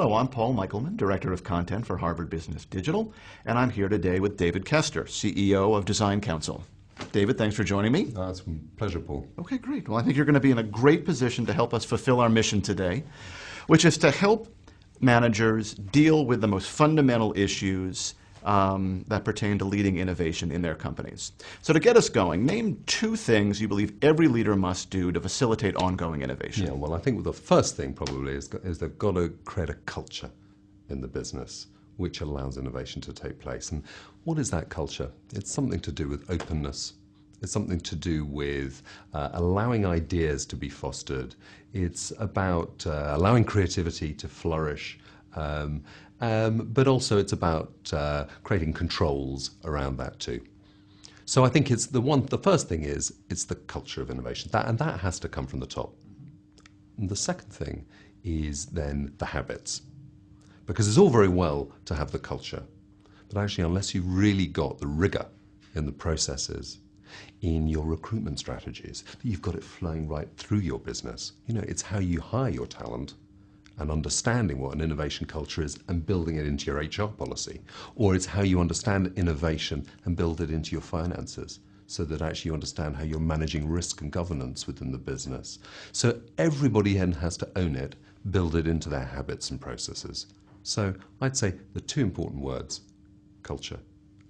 Hello, I'm Paul Michelman, Director of Content for Harvard Business Digital, and I'm here today with David Kester, CEO of Design Council. David, thanks for joining me. It's a pleasure, Paul. Okay, great. Well, I think you're going to be in a great position to help us fulfill our mission today, which is to help managers deal with the most fundamental issues that pertain to leading innovation in their companies. So to get us going, name 2 things you believe every leader must do to facilitate ongoing innovation. Yeah, well, I think the first thing probably is they've got to create a culture in the business which allows innovation to take place. And what is that culture? It's something to do with openness. It's something to do with allowing ideas to be fostered. It's about allowing creativity to flourish. But also it's about creating controls around that too. So I think it's the first thing is it's the culture of innovation, and that has to come from the top. And the second thing is then the habits, because it's all very well to have the culture, but actually unless you've really got the rigor in the processes, in your recruitment strategies, that you've got it flowing right through your business. You know, it's how you hire your talent and understanding what an innovation culture is and building it into your HR policy. Or it's how you understand innovation and build it into your finances so that actually you understand how you're managing risk and governance within the business. So everybody then has to own it, build it into their habits and processes. So I'd say the 2 important words, culture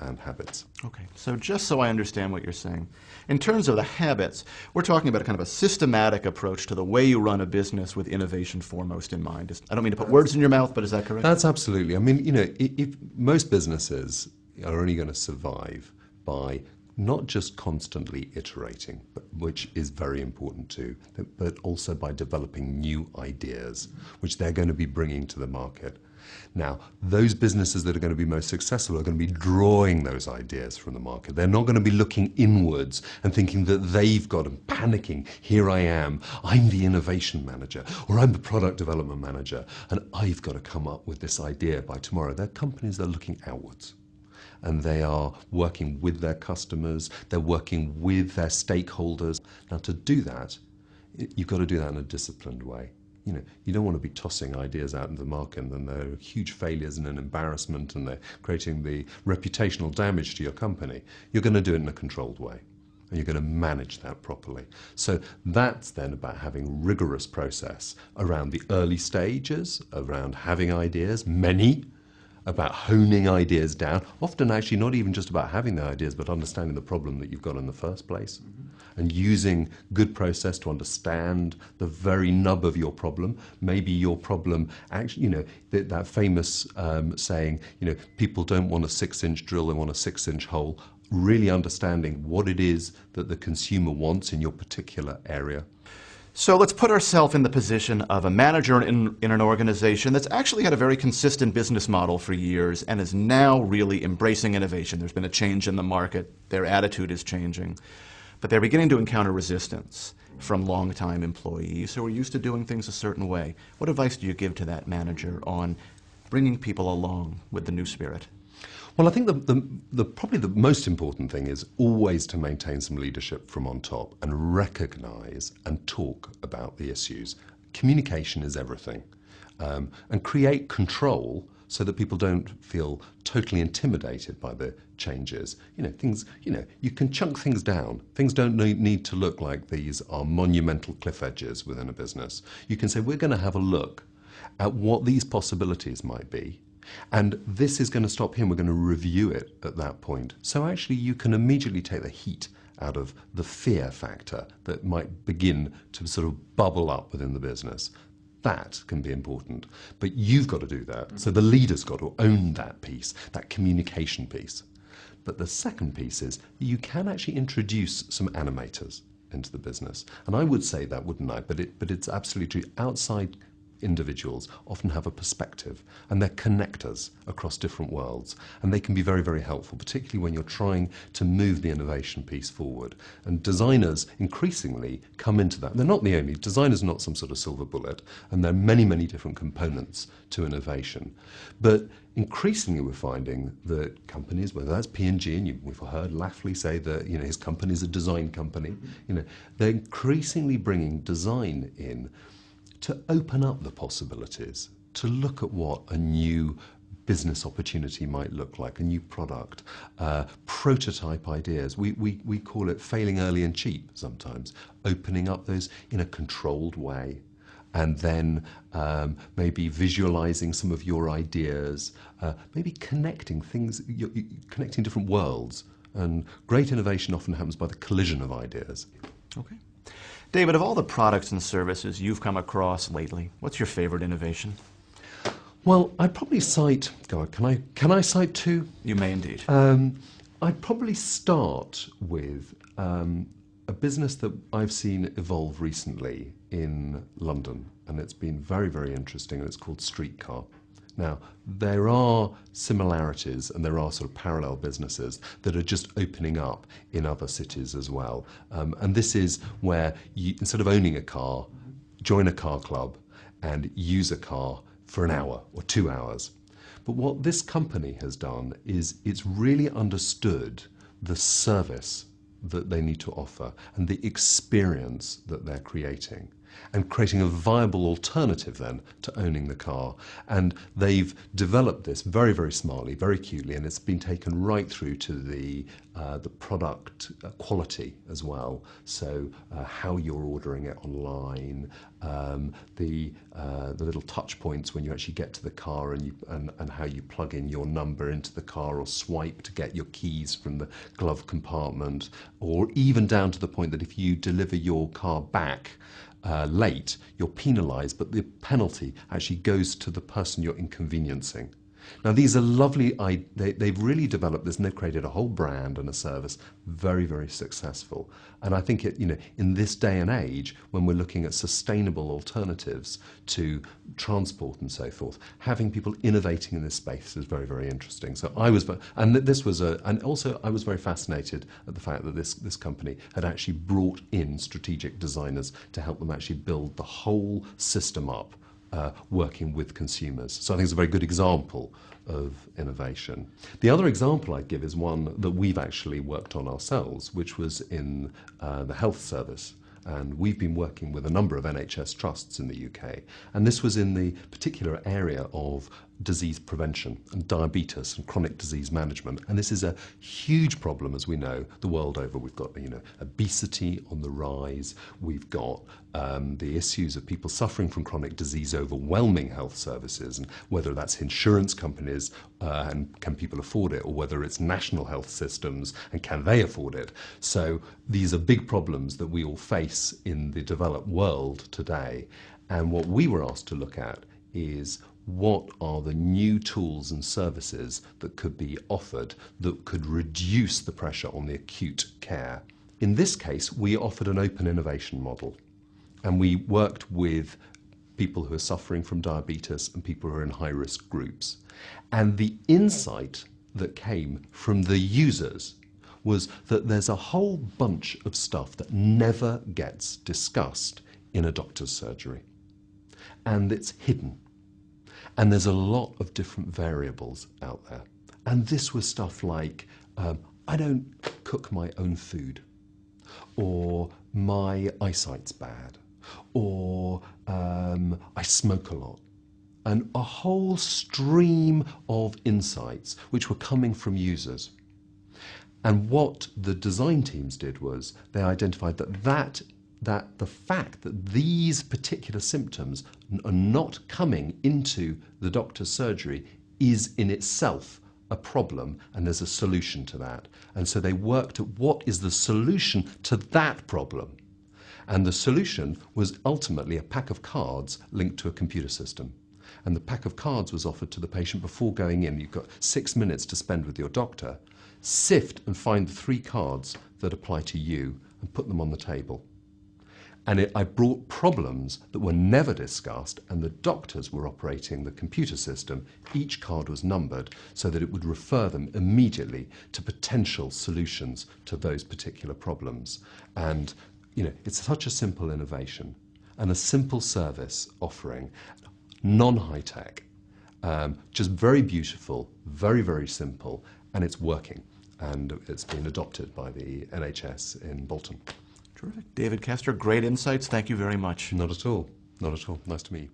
and habits. Okay, so just so I understand what you're saying, in terms of the habits, we're talking about a kind of a systematic approach to the way you run a business with innovation foremost in mind. I don't mean to put words in your mouth, but is that correct? That's absolutely. I mean, you know, if most businesses are only going to survive by not just constantly iterating, which is very important too, but also by developing new ideas, which they're going to be bringing to the market. Now, those businesses that are going to be most successful are going to be drawing those ideas from the market. They're not going to be looking inwards and thinking that they've got and panicking, here I am, I'm the innovation manager, or I'm the product development manager, and I've got to come up with this idea by tomorrow. They're companies that are looking outwards. And they are working with their customers, they're working with their stakeholders. Now, to do that, you've got to do that in a disciplined way. You know, you don't want to be tossing ideas out into the market and then they're huge failures and an embarrassment and they're creating the reputational damage to your company. You're going to do it in a controlled way and you're going to manage that properly. So that's then about having rigorous process around the early stages, around having ideas, many, about honing ideas down, often actually not even just about having the ideas, but understanding the problem that you've got in the first place, and using good process to understand the very nub of your problem. Maybe your problem, actually, you know, that famous saying, you know, people don't want a 6-inch drill, they want a 6-inch hole. Really understanding what it is that the consumer wants in your particular area. So let's put ourselves in the position of a manager in an organization that's actually had a very consistent business model for years and is now really embracing innovation. There's been a change in the market. Their attitude is changing. But they're beginning to encounter resistance from longtime employees who are used to doing things a certain way. What advice do you give to that manager on bringing people along with the new spirit? Well, I think probably the most important thing is always to maintain some leadership from on top and recognize and talk about the issues. Communication is everything. And create control so that people don't feel totally intimidated by the changes. You know, things, you know, you can chunk things down. Things don't need to look like these are monumental cliff edges within a business. You can say, we're going to have a look at what these possibilities might be. And this is going to stop here. We're going to review it at that point. So actually you can immediately take the heat out of the fear factor that might begin to sort of bubble up within the business. That can be important, but you've got to do that. So the leader's got to own that piece, that communication piece. But the second piece is you can actually introduce some animators into the business. And I would say that, wouldn't I? But it's absolutely true. Outside individuals often have a perspective and they're connectors across different worlds, and they can be very, very helpful, particularly when you're trying to move the innovation piece forward. And designers increasingly come into that. They're not the only. Designers are not some sort of silver bullet, and there are many, many different components to innovation. But increasingly we're finding that companies, whether that's P&G, and we've heard Lafley say that, you know, his company is a design company, you know, they're increasingly bringing design in to open up the possibilities, to look at what a new business opportunity might look like, a new product, prototype ideas. We call it failing early and cheap sometimes, opening up those in a controlled way, and then maybe visualizing some of your ideas, maybe connecting things, connecting different worlds. And great innovation often happens by the collision of ideas. Okay. David, of all the products and services you've come across lately, what's your favorite innovation? Well, I'd probably cite, can I cite two? You may indeed. I'd probably start with a business that I've seen evolve recently in London, and it's been very, very interesting, and it's called Streetcar. Now, there are similarities and there are sort of parallel businesses that are just opening up in other cities as well. And this is where you, instead of owning a car, join a car club and use a car for an hour or 2 hours. But what this company has done is it's really understood the service that they need to offer and the experience that they're creating, and creating a viable alternative then to owning the car. And they've developed this very, very smartly, very cutely, and it's been taken right through to the product quality as well. So how you're ordering it online, the little touch points when you actually get to the car, and how you plug in your number into the car or swipe to get your keys from the glove compartment, or even down to the point that if you deliver your car back late, you're penalised, but the penalty actually goes to the person you're inconveniencing. Now, these are lovely, they've really developed this, and they've created a whole brand and a service, very, very successful. And I think in this day and age, when we're looking at sustainable alternatives to transport and so forth, having people innovating in this space is very, very interesting. So I was, and also I was very fascinated at the fact that this company had actually brought in strategic designers to help them actually build the whole system up, working with consumers. So I think it's a very good example of innovation. The other example I'd give is one that we've actually worked on ourselves, which was in the health service. And we've been working with a number of NHS trusts in the UK. And this was in the particular area of disease prevention and diabetes and chronic disease management. And this is a huge problem, as we know, the world over. We've got obesity on the rise. We've got the issues of people suffering from chronic disease overwhelming health services, and whether that's insurance companies and can people afford it, or whether it's national health systems and can they afford it. So these are big problems that we all face in the developed world today. And what we were asked to look at is, what are the new tools and services that could be offered that could reduce the pressure on the acute care? In this case, we offered an open innovation model, and we worked with people who are suffering from diabetes and people who are in high-risk groups. And the insight that came from the users was that there's a whole bunch of stuff that never gets discussed in a doctor's surgery, and it's hidden. And there's a lot of different variables out there. And this was stuff like, I don't cook my own food, or my eyesight's bad, or I smoke a lot. And a whole stream of insights which were coming from users. And what the design teams did was they identified that the fact that these particular symptoms are not coming into the doctor's surgery is in itself a problem, and there's a solution to that. And so they worked at what is the solution to that problem. And the solution was ultimately a pack of cards linked to a computer system. And the pack of cards was offered to the patient before going in. You've got 6 minutes to spend with your doctor. Sift and find the 3 cards that apply to you and put them on the table. And I brought problems that were never discussed, and the doctors were operating the computer system. Each card was numbered so that it would refer them immediately to potential solutions to those particular problems. And it's such a simple innovation and a simple service offering, non-high tech, just very beautiful, very, very simple, and it's working. And it's been adopted by the NHS in Bolton. Terrific. David Kester, great insights. Thank you very much. Not at all. Not at all. Nice to meet you.